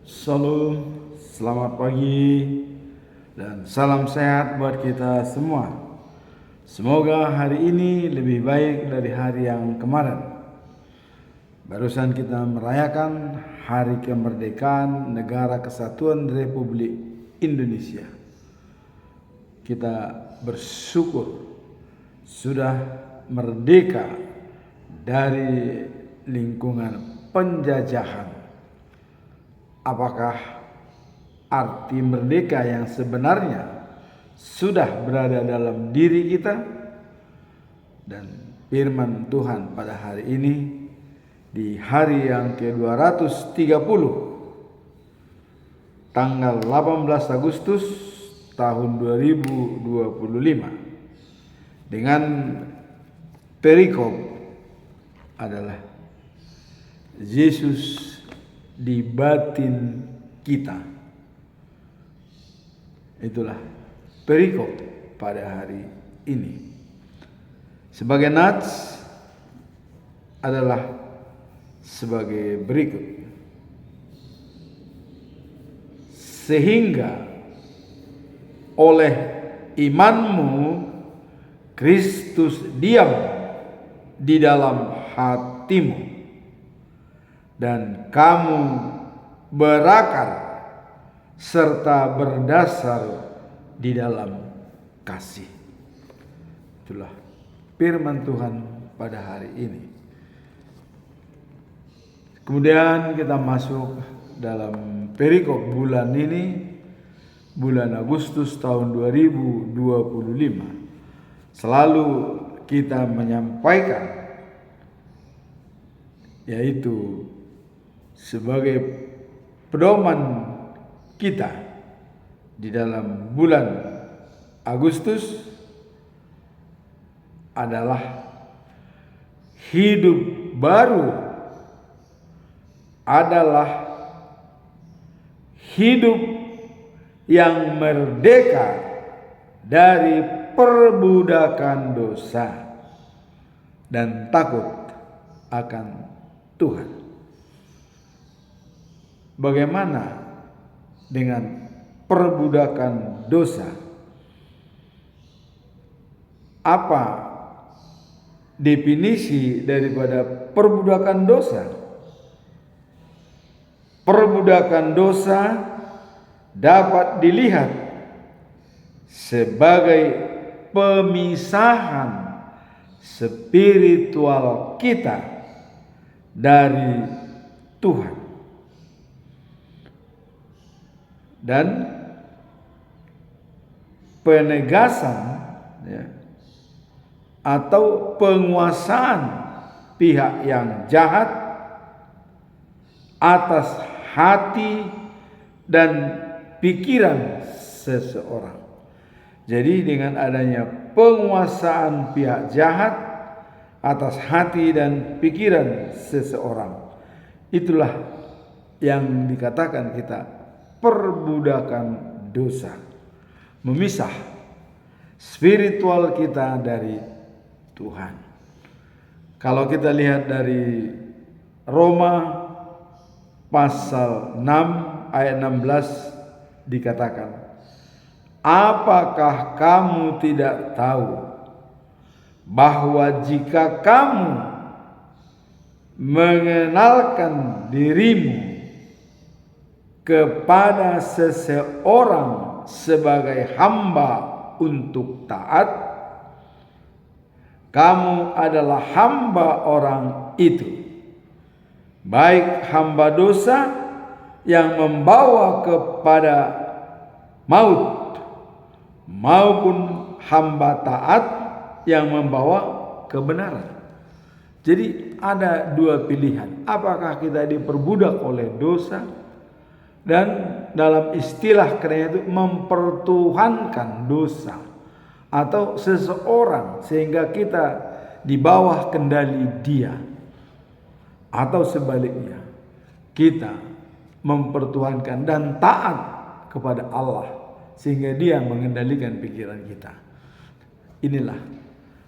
Shalom, selamat pagi dan salam sehat buat kita semua. Semoga hari ini lebih baik dari hari yang kemarin. Barusan kita merayakan Hari Kemerdekaan Negara Kesatuan Republik Indonesia. Kita bersyukur sudah merdeka dari lingkungan penjajahan. Apakah arti merdeka yang sebenarnya sudah berada dalam diri kita? Dan firman Tuhan pada hari ini, di hari yang ke-230, tanggal 18 Agustus tahun 2025, dengan perikop adalah Yesus di batin kita. Itulah perikop pada hari ini. Sebagai nats adalah sebagai berikut. Sehingga oleh imanmu Kristus diam di dalam hatimu, dan kamu berakar serta berdasar di dalam kasih. Itulah firman Tuhan pada hari ini. Kemudian kita masuk dalam perikop bulan ini, bulan Agustus tahun 2025. Selalu kita menyampaikan, yaitu sebagai pedoman kita di dalam bulan Agustus adalah hidup baru, adalah hidup yang merdeka dari perbudakan dosa dan takut akan Tuhan. Bagaimana dengan perbudakan dosa? Apa definisi daripada perbudakan dosa? Perbudakan dosa dapat dilihat sebagai pemisahan spiritual kita dari Tuhan, dan penegasan atau penguasaan pihak yang jahat atas hati dan pikiran seseorang. Jadi dengan adanya penguasaan pihak jahat atas hati dan pikiran seseorang, itulah yang dikatakan kita perbudakan dosa, memisah spiritual kita dari Tuhan. Kalau kita lihat dari Roma pasal 6 ayat 16 dikatakan, apakah kamu tidak tahu bahwa jika kamu mengenalkan dirimu kepada seseorang sebagai hamba untuk taat, kamu adalah hamba orang itu, baik hamba dosa yang membawa kepada maut maupun hamba taat yang membawa kebenaran. Jadi ada dua pilihan, apakah kita diperbudak oleh dosa, dan dalam istilah keren itu mempertuhankan dosa atau seseorang sehingga kita di bawah kendali dia, atau sebaliknya kita mempertuhankan dan taat kepada Allah sehingga dia mengendalikan pikiran kita. Inilah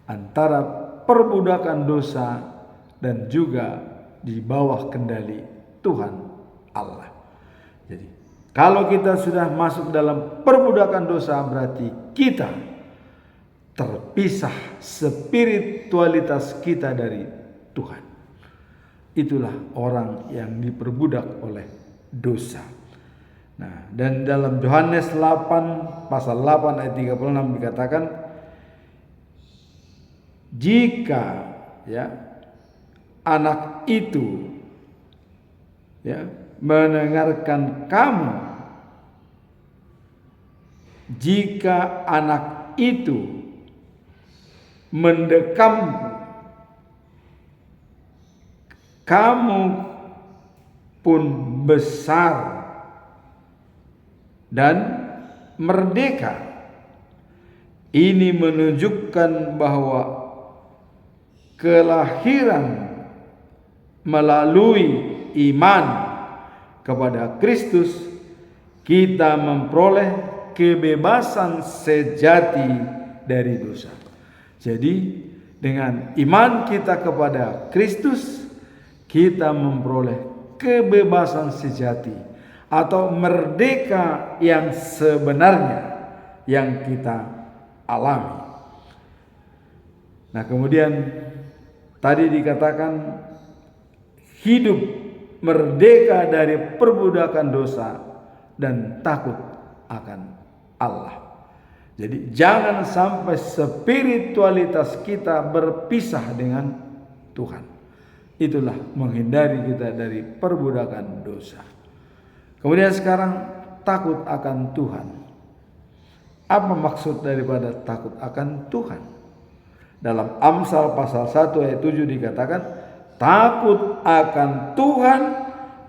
antara perbudakan dosa dan juga di bawah kendali Tuhan Allah. Jadi kalau kita sudah masuk dalam perbudakan dosa, berarti kita terpisah spiritualitas kita dari Tuhan. Itulah orang yang diperbudak oleh dosa. Nah, dan dalam Yohanes 8 pasal 8 ayat 36 dikatakan, jika anak itu mendengarkan kamu, jika anak itu mendekam, kamu pun besar dan merdeka. Ini menunjukkan bahwa kelahiran melalui iman kepada Kristus, kita memperoleh kebebasan sejati dari dosa. Jadi dengan iman kita kepada Kristus, kita memperoleh kebebasan sejati atau merdeka yang sebenarnya yang kita alami. Nah, kemudian tadi dikatakan hidup merdeka dari perbudakan dosa dan takut akan Allah. Jadi jangan sampai spiritualitas kita berpisah dengan Tuhan. Itulah menghindari kita dari perbudakan dosa. Kemudian sekarang takut akan Tuhan. Apa maksud daripada takut akan Tuhan? Dalam Amsal pasal 1 ayat 7 dikatakan, takut akan Tuhan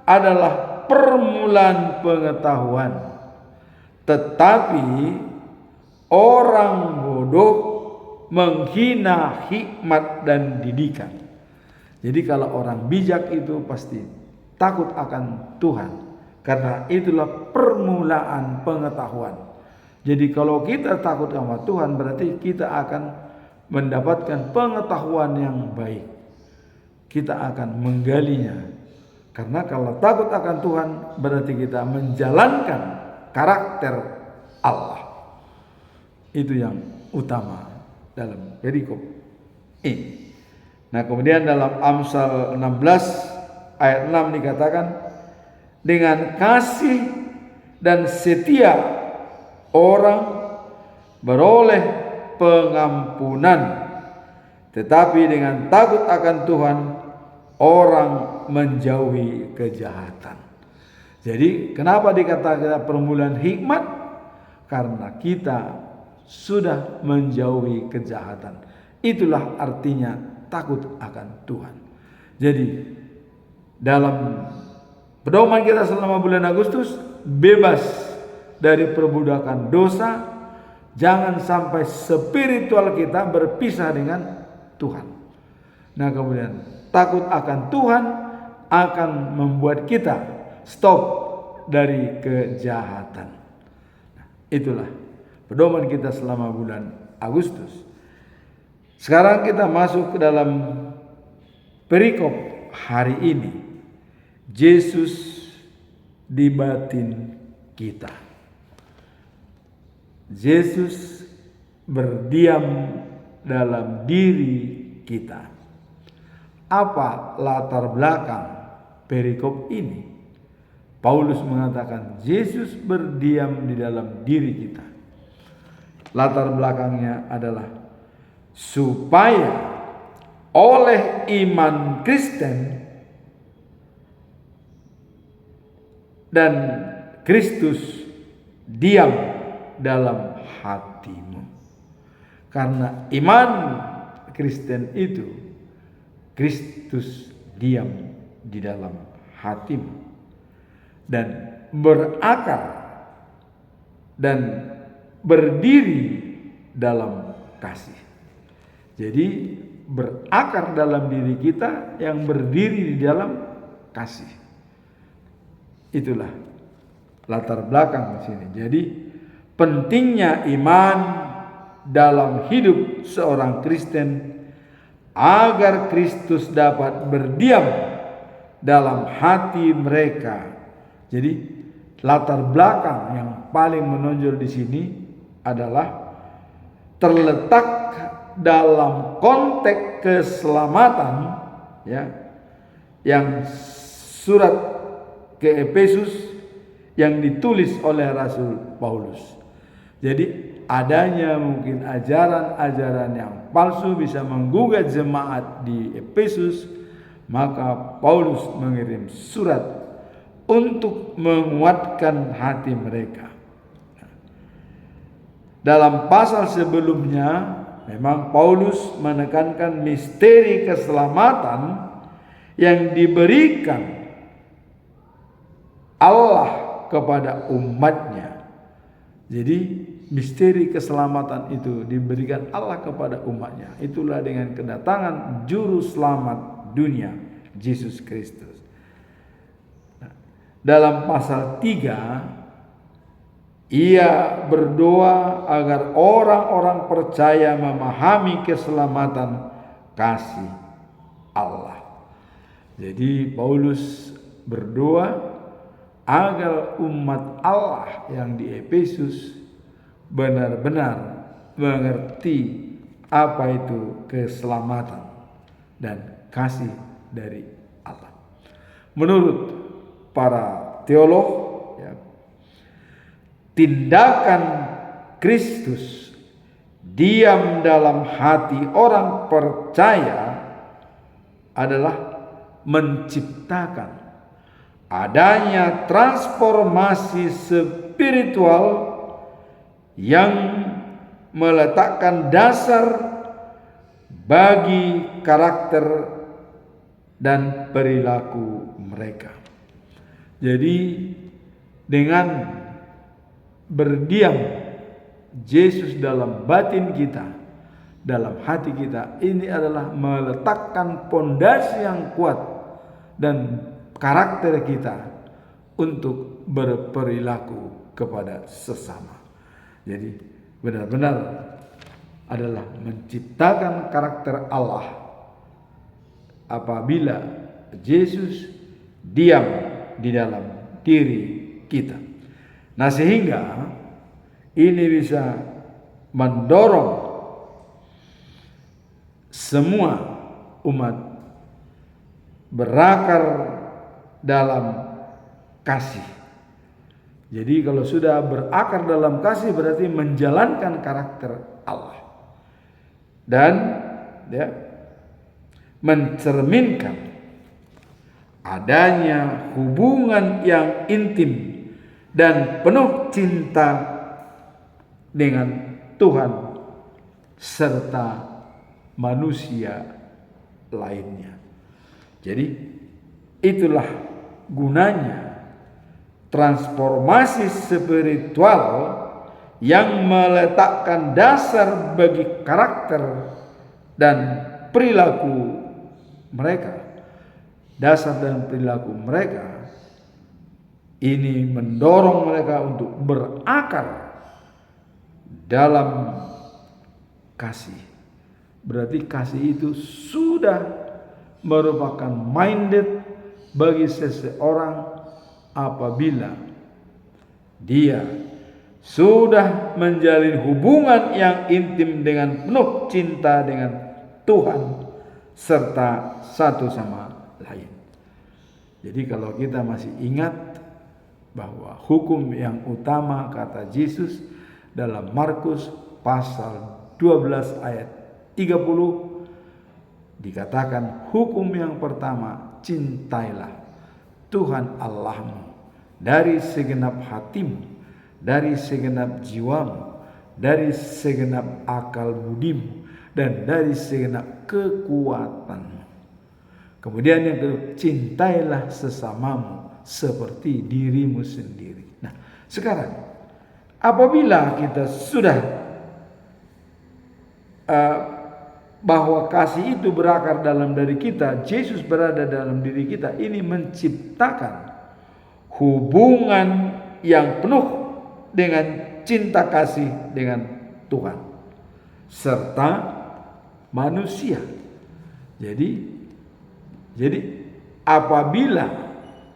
adalah permulaan pengetahuan. Tetapi orang bodoh menghina hikmat dan didikan. Jadi kalau orang bijak itu pasti takut akan Tuhan, karena itulah permulaan pengetahuan. Jadi kalau kita takut sama Tuhan, berarti kita akan mendapatkan pengetahuan yang baik. Kita akan menggalinya. Karena kalau takut akan Tuhan, berarti kita menjalankan karakter Allah. Itu yang utama dalam perikop ini. Nah, kemudian dalam Amsal 16 ayat 6 dikatakan, dengan kasih dan setia orang beroleh pengampunan, tetapi dengan takut akan Tuhan orang menjauhi kejahatan. Jadi kenapa dikatakan permulaan hikmat? Karena kita sudah menjauhi kejahatan. Itulah artinya takut akan Tuhan. Jadi dalam pedoman kita selama bulan Agustus, bebas dari perbudakan dosa. Jangan sampai spiritual kita berpisah dengan Tuhan. Nah, kemudian takut akan Tuhan akan membuat kita stop dari kejahatan. Nah, itulah pedoman kita selama bulan Agustus. Sekarang kita masuk ke dalam perikop hari ini. Yesus di batin kita. Yesus berdiam dalam diri kita. Apa latar belakang perikop ini? Paulus mengatakan Yesus berdiam di dalam diri kita. Latar belakangnya adalah supaya oleh iman Kristen dan Kristus diam dalam hatimu. Karena iman Kristen itu, Kristus diam di dalam hatimu dan berakar dan berdiri dalam kasih. Jadi berakar dalam diri kita yang berdiri di dalam kasih. Itulah latar belakang di sini. Jadi pentingnya iman dalam hidup seorang Kristen agar Kristus dapat berdiam dalam hati mereka. Jadi latar belakang yang paling menonjol di sini adalah terletak dalam konteks keselamatan, ya, yang surat ke Efesus yang ditulis oleh Rasul Paulus. Jadi adanya mungkin ajaran-ajaran yang palsu bisa menggugat jemaat di Efesus, maka Paulus mengirim surat untuk menguatkan hati mereka. Dalam pasal sebelumnya memang Paulus menekankan misteri keselamatan yang diberikan Allah kepada umatnya. Jadi misteri keselamatan itu diberikan Allah kepada umatnya. Itulah dengan kedatangan juru selamat dunia, Yesus Kristus. Nah, dalam pasal 3 ia berdoa agar orang-orang percaya memahami keselamatan kasih Allah. Jadi Paulus berdoa agar umat Allah yang di Efesus benar-benar mengerti apa itu keselamatan dan kasih dari Allah. Menurut para teolog, ya, tindakan Kristus diam dalam hati orang percaya adalah menciptakan adanya transformasi spiritual yang meletakkan dasar bagi karakter dan perilaku mereka. Jadi dengan berdiam Yesus dalam batin kita, dalam hati kita, ini adalah meletakkan pondasi yang kuat dan karakter kita untuk berperilaku kepada sesama. Jadi benar-benar adalah menciptakan karakter Allah apabila Yesus diam di dalam diri kita. Nah, sehingga ini bisa mendorong semua umat berakar dalam kasih. Jadi kalau sudah berakar dalam kasih berarti menjalankan karakter Allah dan ya, mencerminkan adanya hubungan yang intim dan penuh cinta dengan Tuhan serta manusia lainnya. Jadi itulah gunanya transformasi spiritual yang meletakkan dasar bagi karakter dan perilaku mereka. Dasar dan perilaku mereka ini mendorong mereka untuk berakar dalam kasih. Berarti kasih itu sudah merupakan minded bagi seseorang apabila dia sudah menjalin hubungan yang intim dengan penuh cinta dengan Tuhan serta satu sama lain. Jadi kalau kita masih ingat bahwa hukum yang utama kata Yesus dalam Markus pasal 12 ayat 30 dikatakan hukum yang pertama, cintailah Tuhan Allahmu dari segenap hatimu, dari segenap jiwamu, dari segenap akal budimu, dan dari segenap kekuatanmu. Kemudian yang kedua, cintailah sesamamu seperti dirimu sendiri. Nah, sekarang apabila kita sudah bahwa kasih itu berakar dalam diri kita, Yesus berada dalam diri kita, ini menciptakan hubungan yang penuh dengan cinta kasih dengan Tuhan serta manusia. Jadi apabila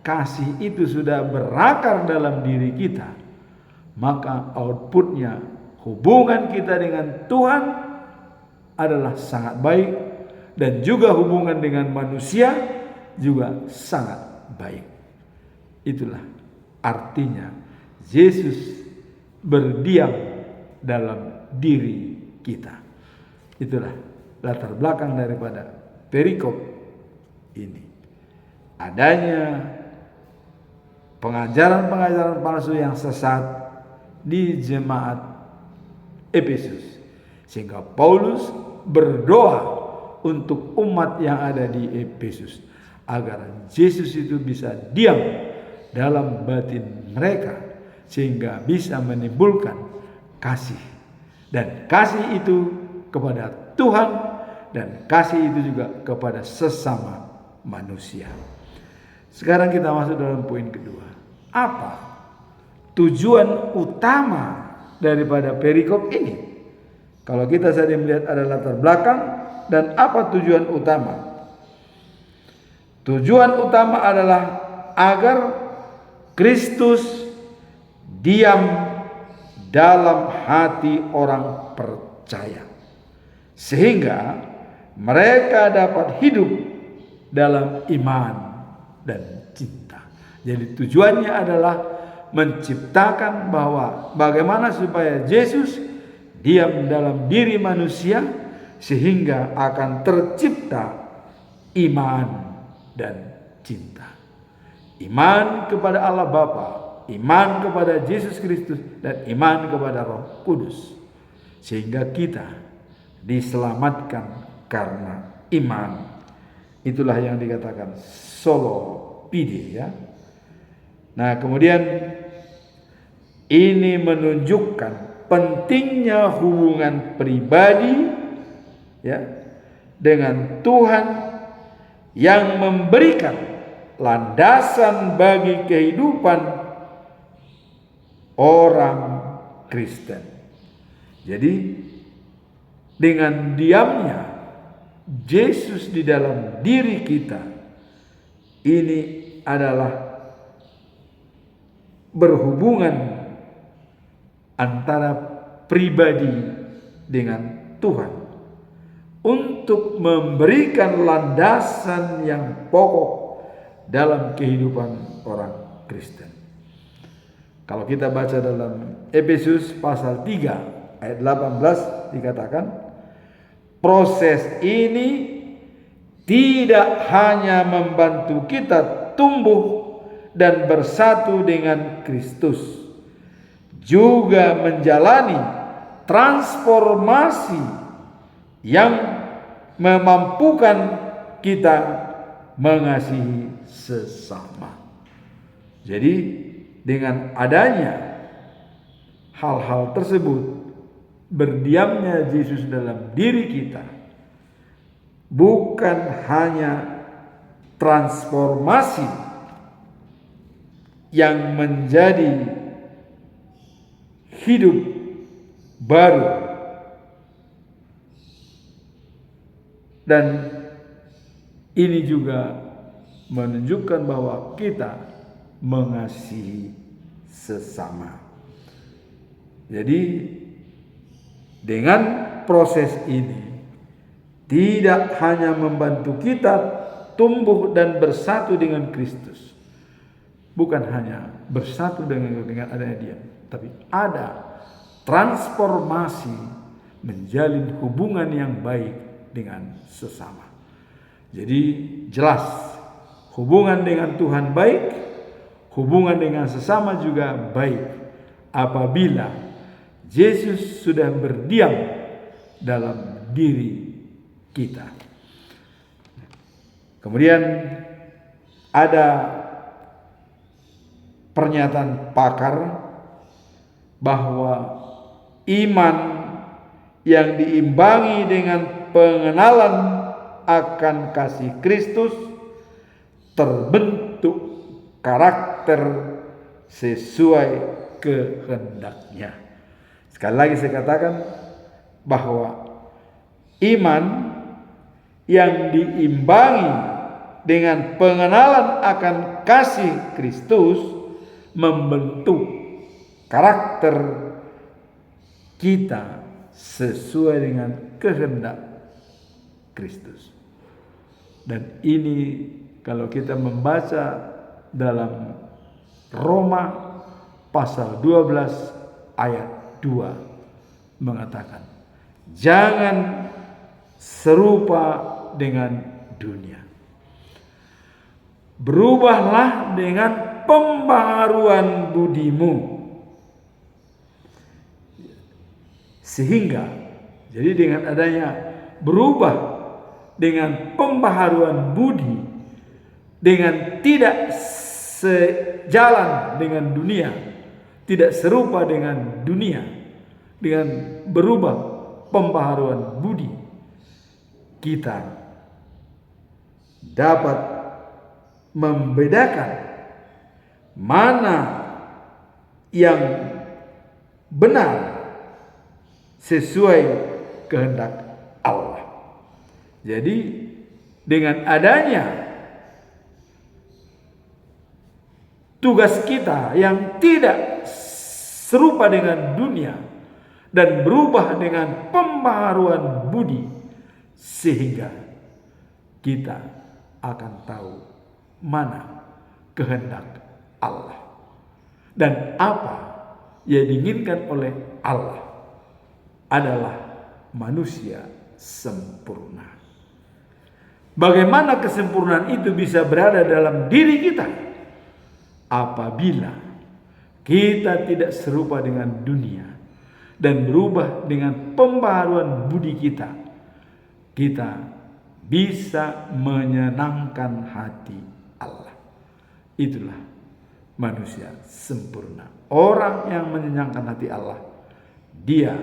kasih itu sudah berakar dalam diri kita, maka outputnya hubungan kita dengan Tuhan adalah sangat baik, dan juga hubungan dengan manusia juga sangat baik. Itulah artinya Yesus berdiam dalam diri kita. Itulah latar belakang daripada perikop ini. Adanya pengajaran-pengajaran palsu yang sesat di jemaat Efesus, sehingga Paulus berdoa untuk umat yang ada di Efesus agar Yesus itu bisa diam dalam batin mereka, sehingga bisa menimbulkan kasih, dan kasih itu kepada Tuhan, dan kasih itu juga kepada sesama manusia. Sekarang kita masuk dalam poin kedua. Apa tujuan utama daripada perikop ini? Kalau kita saja melihat ada latar belakang dan apa tujuan utama? Tujuan utama adalah agar Kristus diam dalam hati orang percaya, sehingga mereka dapat hidup dalam iman dan cinta. Jadi tujuannya adalah menciptakan bahwa bagaimana supaya Yesus diam dalam diri manusia, sehingga akan tercipta iman dan cinta. Iman kepada Allah Bapa, iman kepada Yesus Kristus, dan iman kepada Roh Kudus, sehingga kita diselamatkan karena iman. Itulah yang dikatakan solo fide, ya. Nah, kemudian ini menunjukkan pentingnya hubungan pribadi, ya, dengan Tuhan yang memberikan landasan bagi kehidupan orang Kristen. Jadi dengan diamnya Yesus di dalam diri kita, ini adalah berhubungan antara pribadi dengan Tuhan untuk memberikan landasan yang pokok dalam kehidupan orang Kristen. Kalau kita baca dalam Efesus pasal 3 ayat 18 dikatakan, proses ini tidak hanya membantu kita tumbuh dan bersatu dengan Kristus, juga menjalani transformasi yang memampukan kita mengasihi sesama. Jadi dengan adanya hal-hal tersebut, berdiamnya Yesus dalam diri kita bukan hanya transformasi yang menjadi hidup baru, dan ini juga menunjukkan bahwa kita mengasihi sesama. Jadi dengan proses ini tidak hanya membantu kita tumbuh dan bersatu dengan Kristus, bukan hanya bersatu dengan adanya Dia, tapi ada transformasi menjalin hubungan yang baik dengan sesama. Jadi jelas hubungan dengan Tuhan baik, hubungan dengan sesama juga baik apabila Yesus sudah berdiam dalam diri kita. Kemudian ada pernyataan pakar bahwa iman yang diimbangi dengan pengenalan akan kasih Kristus terbentuk karakter sesuai kehendaknya. Sekali lagi saya katakan bahwa iman yang diimbangi dengan pengenalan akan kasih Kristus membentuk karakter kita sesuai dengan kehendak Kristus. Dan ini kalau kita membaca dalam Roma pasal 12 ayat 2 mengatakan, jangan serupa dengan dunia. Berubahlah dengan pembaharuan budimu. Sehingga, jadi dengan adanya berubah dengan pembaharuan budi, dengan tidak sejalan dengan dunia, tidak serupa dengan dunia, dengan berubah pembaharuan budi, kita dapat membedakan mana yang benar sesuai kehendak Allah. Jadi dengan adanya tugas kita yang tidak serupa dengan dunia dan berubah dengan pembaharuan budi, sehingga kita akan tahu mana kehendak Allah dan apa yang diinginkan oleh Allah adalah manusia sempurna. Bagaimana kesempurnaan itu bisa berada dalam diri kita? Apabila kita tidak serupa dengan dunia dan berubah dengan pembaharuan budi kita, kita bisa menyenangkan hati Allah. Itulah manusia sempurna. Orang yang menyenangkan hati Allah, dia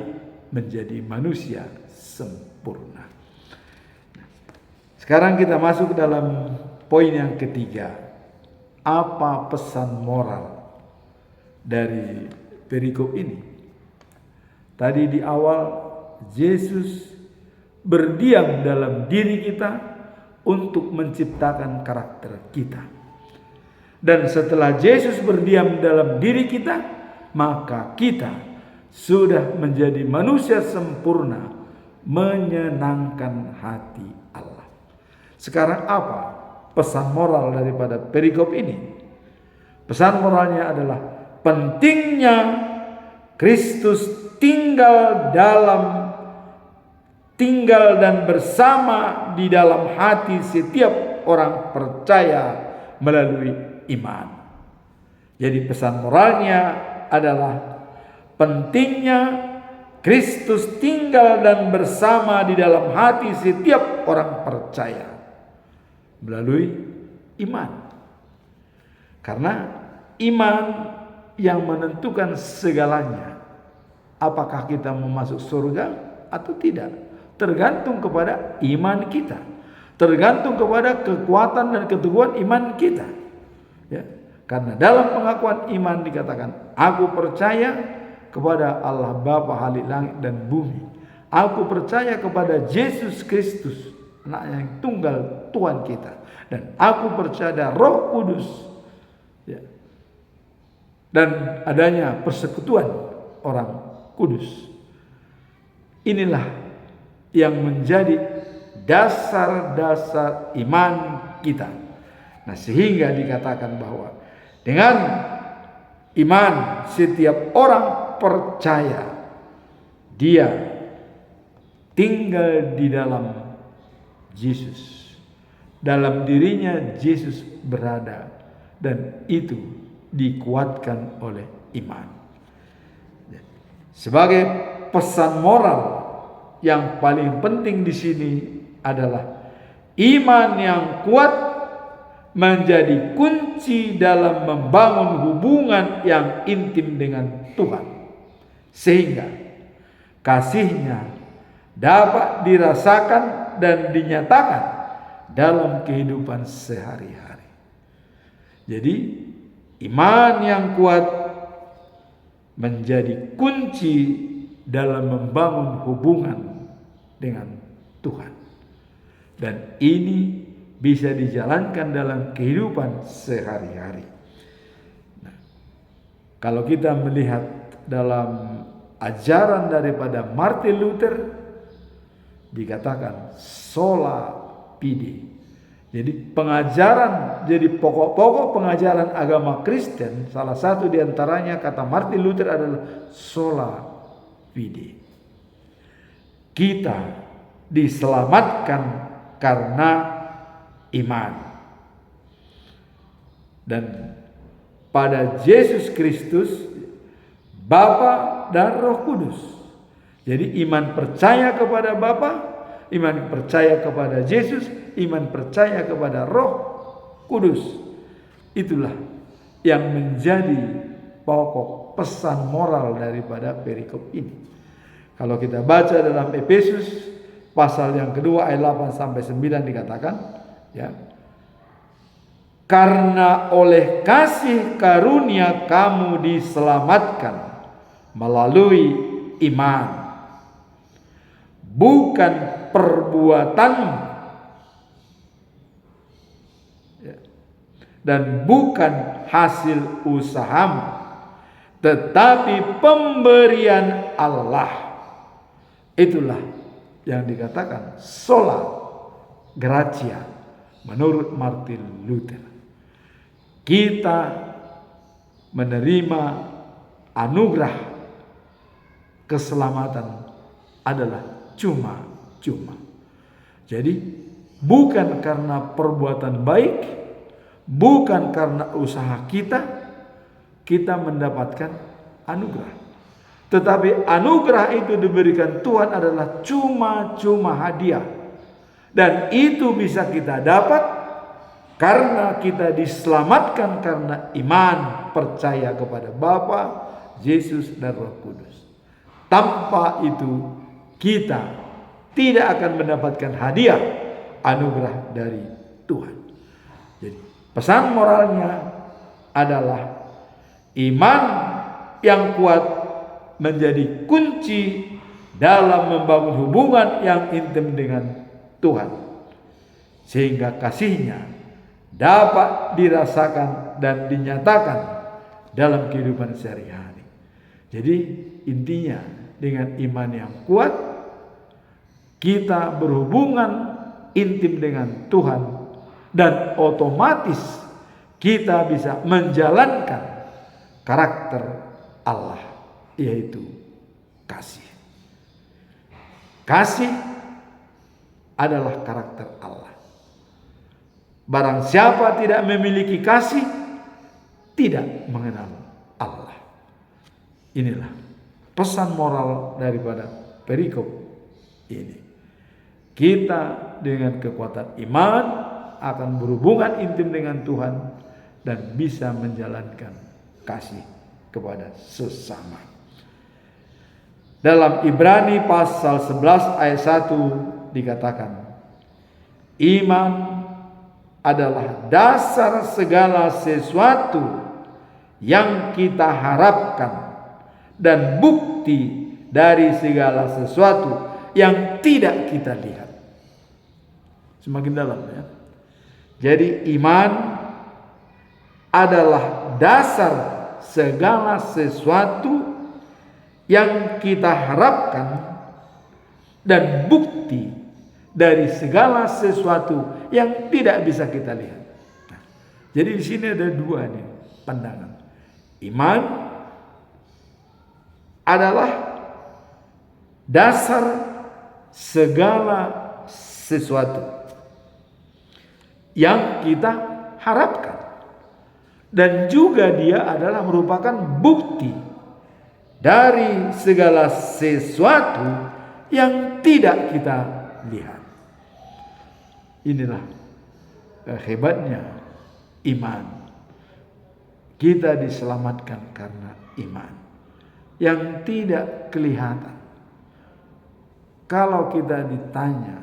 menjadi manusia sempurna. Sekarang kita masuk ke dalam poin yang ketiga. Apa pesan moral dari perikop ini? Tadi di awal Yesus berdiam dalam diri kita untuk menciptakan karakter kita. Dan setelah Yesus berdiam dalam diri kita, maka kita sudah menjadi manusia sempurna, menyenangkan hati Allah. Sekarang apa pesan moral daripada perikop ini? Pesan moralnya adalah pentingnya Kristus tinggal dan bersama di dalam hati setiap orang percaya melalui iman. Jadi pesan moralnya adalah pentingnya Kristus tinggal dan bersama di dalam hati setiap orang percaya melalui iman. Karena iman yang menentukan segalanya. Apakah kita mau masuk surga atau tidak, tergantung kepada iman kita, tergantung kepada kekuatan dan keteguhan iman kita. Ya, karena dalam pengakuan iman dikatakan, aku percaya kepada Allah Bapa Halik langit dan bumi. Aku percaya kepada Yesus Kristus, Anak yang tunggal Tuhan kita, dan aku percaya Roh Kudus, ya, dan adanya persekutuan orang kudus. Inilah yang menjadi dasar-dasar iman kita. Nah, sehingga dikatakan bahwa dengan iman setiap orang percaya dia tinggal di dalam Yesus. Dalam dirinya Yesus berada, dan itu dikuatkan oleh iman. Sebagai pesan moral yang paling penting di sini adalah iman yang kuat menjadi kunci dalam membangun hubungan yang intim dengan Tuhan, sehingga kasih-Nya dapat dirasakan dan dinyatakan dalam kehidupan sehari-hari. Jadi iman yang kuat menjadi kunci dalam membangun hubungan dengan Tuhan. Dan ini bisa dijalankan dalam kehidupan sehari-hari. Nah, kalau kita melihat dalam ajaran daripada Martin Luther, dikatakan sola fide. Jadi pengajaran, jadi pokok-pokok pengajaran agama Kristen, salah satu diantaranya kata Martin Luther adalah sola fide. Kita diselamatkan karena iman. Dan pada Yesus Kristus, Bapa dan Roh Kudus. Jadi iman percaya kepada Bapa, iman percaya kepada Yesus, iman percaya kepada Roh Kudus. Itulah yang menjadi pokok pesan moral daripada perikop ini. Kalau kita baca dalam Efesus pasal yang kedua ayat 8 sampai 9 dikatakan, ya. Karena oleh kasih karunia kamu diselamatkan melalui iman, bukan perbuatanmu, dan bukan hasil usahamu, tetapi pemberian Allah. Itulah yang dikatakan sola gratia menurut Martin Luther. Kita menerima anugerah keselamatan adalah cuma-cuma. Jadi bukan karena perbuatan baik, bukan karena usaha kita mendapatkan anugerah. Tetapi anugerah itu diberikan Tuhan adalah cuma-cuma hadiah. Dan itu bisa kita dapat karena kita diselamatkan karena iman percaya kepada Bapa, Yesus dan Roh Kudus. Tanpa itu kita tidak akan mendapatkan hadiah anugerah dari Tuhan. Jadi pesan moralnya adalah iman yang kuat menjadi kunci dalam membangun hubungan yang intim dengan Tuhan, sehingga kasih-Nya dapat dirasakan dan dinyatakan dalam kehidupan sehari-hari. Jadi intinya dengan iman yang kuat kita berhubungan intim dengan Tuhan, dan otomatis kita bisa menjalankan karakter Allah, yaitu kasih. Kasih adalah karakter Allah. Barang siapa tidak memiliki kasih, tidak mengenal Allah. Inilah pesan moral daripada perikop ini. Kita dengan kekuatan iman akan berhubungan intim dengan Tuhan dan bisa menjalankan kasih kepada sesama. Dalam Ibrani pasal 11 ayat 1 dikatakan, iman adalah dasar segala sesuatu yang kita harapkan dan bukti dari segala sesuatu yang tidak kita lihat. Semakin dalam, ya. Jadi iman adalah dasar segala sesuatu yang kita harapkan dan bukti dari segala sesuatu yang tidak bisa kita lihat. Nah, jadi di sini ada dua nih pandangan. Iman adalah dasar segala sesuatu yang kita harapkan, dan juga dia adalah merupakan bukti dari segala sesuatu yang tidak kita lihat. Inilah hebatnya iman. Kita diselamatkan karena iman yang tidak kelihatan. Kalau kita ditanya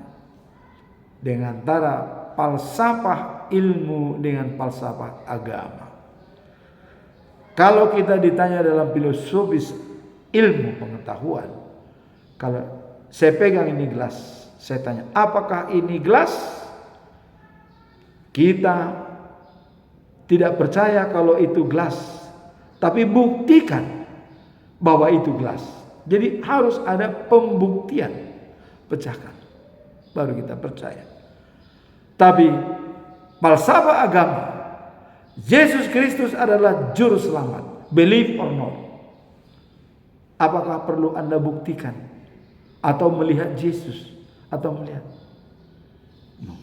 dengan antara falsafah ilmu dengan falsafah agama, kalau kita ditanya dalam filosofis ilmu pengetahuan, kalau saya pegang ini gelas, saya tanya, apakah ini gelas? Kita tidak percaya kalau itu gelas, tapi buktikan bahwa itu gelas. Jadi harus ada pembuktian, pecahkan, baru kita percaya. Tapi falsafah agama, Yesus Kristus adalah juru selamat, believe or not. Apakah perlu Anda buktikan atau melihat Yesus atau melihat? No.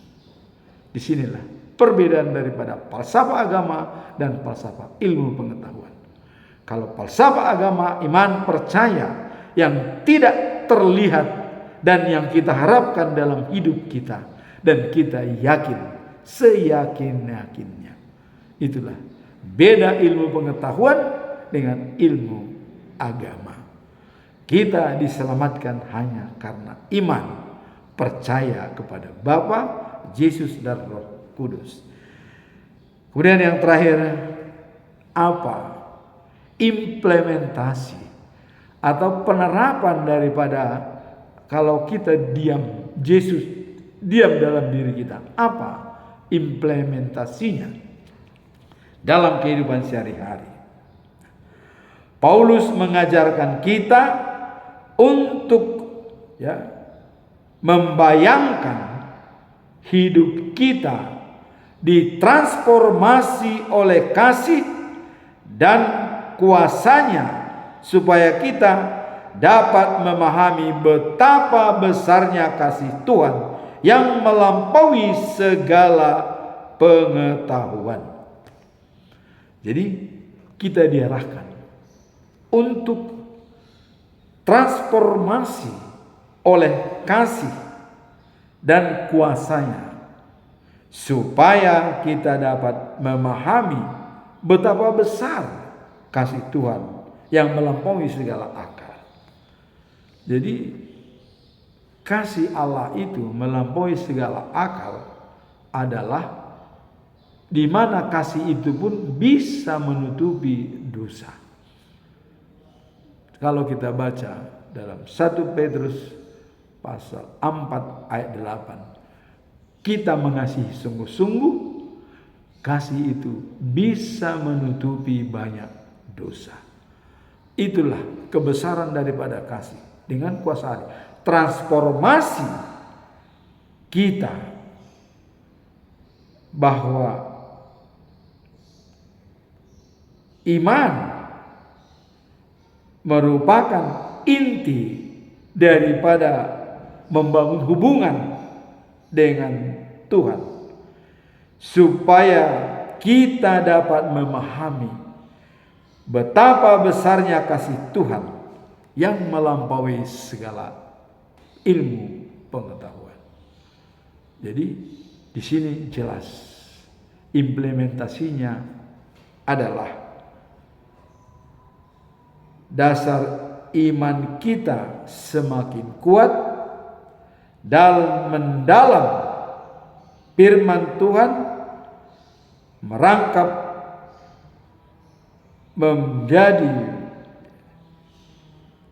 Disinilah perbedaan daripada falsafah agama dan falsafah ilmu pengetahuan. Kalau falsafah agama, iman, percaya yang tidak terlihat dan yang kita harapkan dalam hidup kita, dan kita yakin seyakin-yakinnya. Itulah beda ilmu pengetahuan dengan ilmu agama. Kita diselamatkan hanya karena iman, percaya kepada Bapa, Yesus dan Roh Kudus. Kemudian yang terakhir, apa implementasi atau penerapan daripada kalau kita diam, Yesus diam dalam diri kita? Apa implementasinya dalam kehidupan sehari-hari? Paulus mengajarkan kita untuk membayangkan hidup kita ditransformasi oleh kasih dan kuasanya, supaya kita dapat memahami betapa besarnya kasih Tuhan yang melampaui segala pengetahuan. Jadi kita diarahkan untuk transformasi oleh kasih dan kuasanya, supaya kita dapat memahami betapa besar kasih Tuhan yang melampaui segala akal. Jadi kasih Allah itu melampaui segala akal adalah di mana kasih itu pun bisa menutupi dosa. Kalau kita baca dalam 1 Petrus pasal 4 ayat 8, kita mengasihi sungguh-sungguh, kasih itu bisa menutupi banyak dosa. Itulah kebesaran daripada kasih. Dengan kuasa Allah, transformasi kita bahwa iman merupakan inti daripada membangun hubungan dengan Tuhan, supaya kita dapat memahami betapa besarnya kasih Tuhan yang melampaui segala ilmu pengetahuan. Jadi di sini jelas implementasinya adalah dasar iman kita semakin kuat dalam mendalam firman Tuhan, merangkap menjadi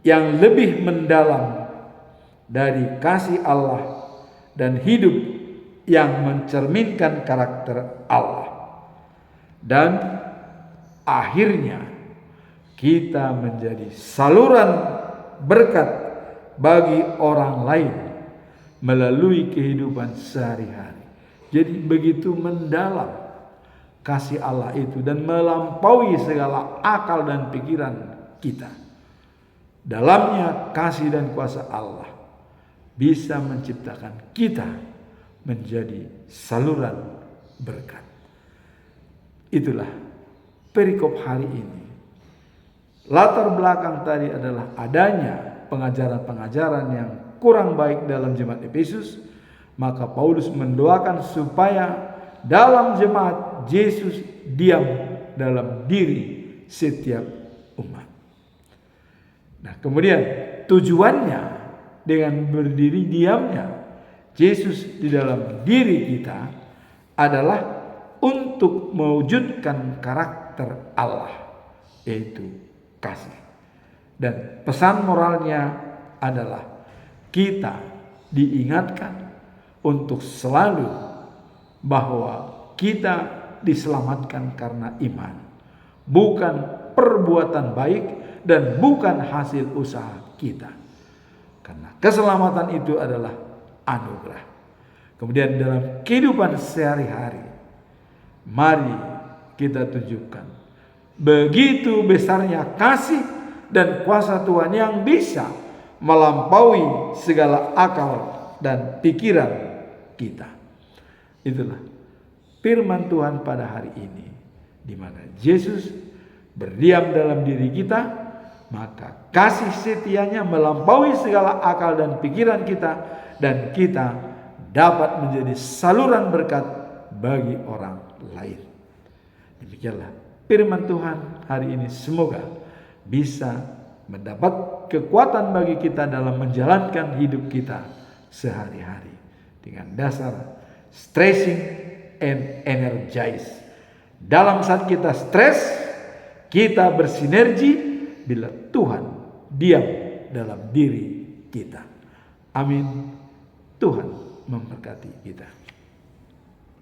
yang lebih mendalam dari kasih Allah dan hidup yang mencerminkan karakter Allah. Dan akhirnya kita menjadi saluran berkat bagi orang lain melalui kehidupan sehari-hari. Jadi begitu mendalam kasih Allah itu dan melampaui segala akal dan pikiran kita. Dalamnya kasih dan kuasa Allah bisa menciptakan kita menjadi saluran berkat. Itulah perikop hari ini. Latar belakang tadi adalah adanya pengajaran-pengajaran yang kurang baik dalam jemaat Efesus. Maka Paulus mendoakan supaya dalam jemaat Yesus diam dalam diri setiap umat. Nah, kemudian tujuannya dengan berdiri diamnya Yesus di dalam diri kita adalah untuk mewujudkan karakter Allah, yaitu kasih. Dan pesan moralnya adalah kita diingatkan untuk selalu bahwa kita diselamatkan karena iman, bukan perbuatan baik dan bukan hasil usaha kita. Karena keselamatan itu adalah anugerah. Kemudian dalam kehidupan sehari-hari, mari kita tunjukkan begitu besarnya kasih dan kuasa Tuhan yang bisa melampaui segala akal dan pikiran kita. Itulah firman Tuhan pada hari ini, di mana Yesus berdiam dalam diri kita, maka kasih setianya melampaui segala akal dan pikiran kita, dan kita dapat menjadi saluran berkat bagi orang lain. Demikianlah firman Tuhan hari ini, semoga bisa mendapat kekuatan bagi kita dalam menjalankan hidup kita sehari-hari dengan dasar stressing and energize. Dalam saat kita stres, kita bersinergi bila Tuhan diam dalam diri kita. Amin. Tuhan memberkati kita.